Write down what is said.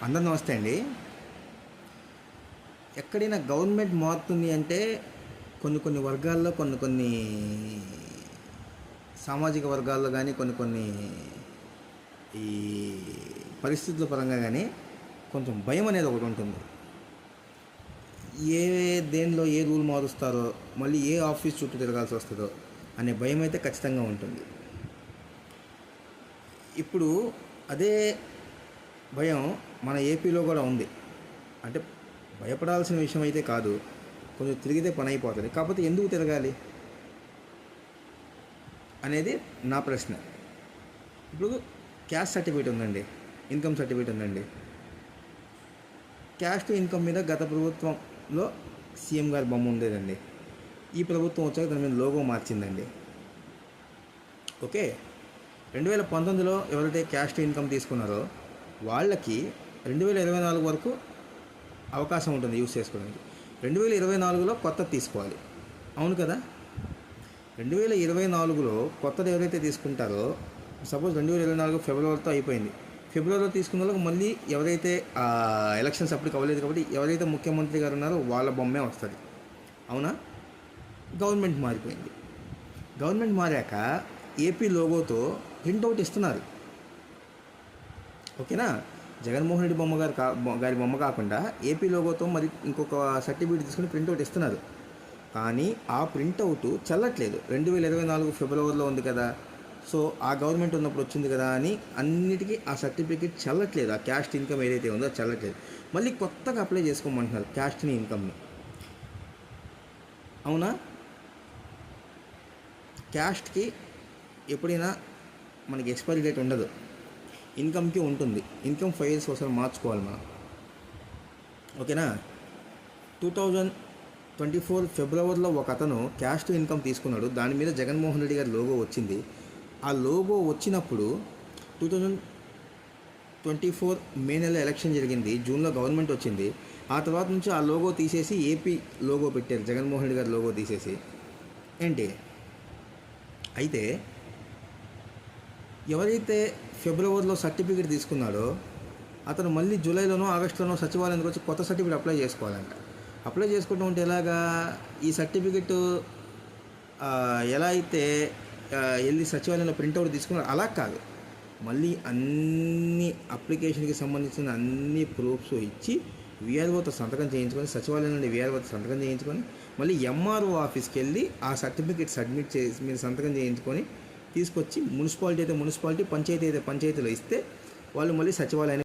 అందరూ నమస్తే అండి. ఎక్కడైనా గవర్నమెంట్ మారుతుంది అంటే కొన్ని కొన్ని వర్గాల్లో కొన్ని కొన్ని సామాజిక వర్గాల్లో కానీ కొన్ని కొన్ని ఈ పరిస్థితుల పరంగా కానీ కొంచెం భయం అనేది ఒకటి ఉంటుంది. ఏ దేనిలో ఏ రూల్ మారుస్తారో, మళ్ళీ ఏ ఆఫీస్ చుట్టూ తిరగాల్సి వస్తుందో అనే భయం అయితే ఖచ్చితంగా ఉంటుంది. ఇప్పుడు అదే భయం మన ఏపీలో కూడా ఉంది. అంటే భయపడాల్సిన విషయం అయితే కాదు, కొంచెం తిరిగితే పని అయిపోతుంది. కాకపోతే ఎందుకు తిరగాలి అనేది నా ప్రశ్న. ఇప్పుడు క్యాస్ట్ సర్టిఫికేట్ ఉందండి, ఇన్కమ్ సర్టిఫికేట్ ఉందండి. క్యాస్ట్ ఇన్కమ్ మీద గత ప్రభుత్వంలో సీఎం గారి బొమ్మ ఉండేదండి. ఈ ప్రభుత్వం వచ్చాక దాని మీద లోగో మార్చిందండి. ఓకే, 2019లో ఎవరైతే క్యాస్ట్ ఇన్కమ్ తీసుకున్నారో వాళ్ళకి 2024 వరకు అవకాశం ఉంటుంది యూస్ చేసుకోవడానికి. 2024లో కొత్తది తీసుకోవాలి, అవును కదా. 2024లో కొత్తది ఎవరైతే తీసుకుంటారో, సపోజ్ 2024 ఫిబ్రవరితో అయిపోయింది. ఫిబ్రవరిలో తీసుకున్న వాళ్ళకి మళ్ళీ ఎవరైతే ఎలక్షన్స్ అప్పటికి అవ్వలేదు కాబట్టి ఎవరైతే ముఖ్యమంత్రి గారు ఉన్నారో వాళ్ళ బొమ్మే వస్తుంది, అవునా. గవర్నమెంట్ మారిపోయింది. గవర్నమెంట్ మారాక ఏపీ లోగోతో ప్రింట్అవుట్ ఇస్తున్నారు, ఓకేనా. జగన్మోహన్ రెడ్డి గారి బొమ్మ కాకుండా ఏపీ లోగోతో మరి ఇంకొక సర్టిఫికేట్ తీసుకుని ప్రింట్అవుట్ ఇస్తున్నారు. కానీ ఆ ప్రింట్అవుట్ చెల్లట్లేదు. 2024 ఫిబ్రవరిలో ఉంది కదా, సో ఆ గవర్నమెంట్ ఉన్నప్పుడు వచ్చింది కదా అని అన్నిటికీ ఆ సర్టిఫికేట్ చెల్లట్లేదు. ఆ క్యాస్ట్ ఇన్కమ్ ఏదైతే ఉందో చెల్లట్లేదు. మళ్ళీ కొత్తగా అప్లై చేసుకోమంటున్నారు క్యాస్ట్ని, ఇన్కమ్ని, అవునా. క్యాస్ట్కి ఎప్పుడైనా మనకి ఎక్స్పైరీ డేట్ ఉండదు, ఇన్కమ్కి ఉంటుంది. ఇన్కమ్ 5 years ఒకసారి మార్చుకోవాలి మనం, ఓకేనా. 2024 ఫిబ్రవరిలో ఒక అతను క్యాస్ట్ ఇన్కమ్ తీసుకున్నాడు. దాని మీద జగన్మోహన్ రెడ్డి గారి లోగో వచ్చింది. ఆ లోగో వచ్చినప్పుడు 2024 మే నెల ఎలక్షన్ జరిగింది, జూన్లో గవర్నమెంట్ వచ్చింది. ఆ తర్వాత నుంచి ఆ లోగో తీసేసి ఏపీ లోగో పెట్టారు, జగన్మోహన్ రెడ్డి గారి లోగో తీసేసి. ఏంటి అయితే ఎవరైతే ఫిబ్రవరిలో సర్టిఫికేట్ తీసుకున్నాడో అతను మళ్ళీ జూలైలోనో ఆగస్టులోనో సచివాలయానికి వచ్చి కొత్త సర్టిఫికేట్ అప్లై చేసుకోవాలంట. అప్లై చేసుకోవడం అంటే ఎలాగా, ఈ సర్టిఫికేట్ ఎలా అయితే వెళ్ళి సచివాలయంలో ప్రింట్అవుట్ తీసుకున్నారో అలా కాదు, మళ్ళీ అన్ని అప్లికేషన్కి సంబంధించిన అన్ని ప్రూఫ్స్ ఇచ్చి వీఆర్ఓతో సంతకం చేయించుకొని, సచివాలయం నుండి వీఆర్ఓతో సంతకం చేయించుకొని, మళ్ళీ ఎంఆర్ఓ ఆఫీస్కి వెళ్ళి ఆ సర్టిఫికేట్ సబ్మిట్ చేసి మీరు సంతకం చేయించుకొని తీసుకొచ్చి మున్సిపాలిటీ అయితే మున్సిపాలిటీ, పంచాయతీ అయితే పంచాయతీలో ఇస్తే వాళ్ళు మళ్ళీ సచివాలయాన్ని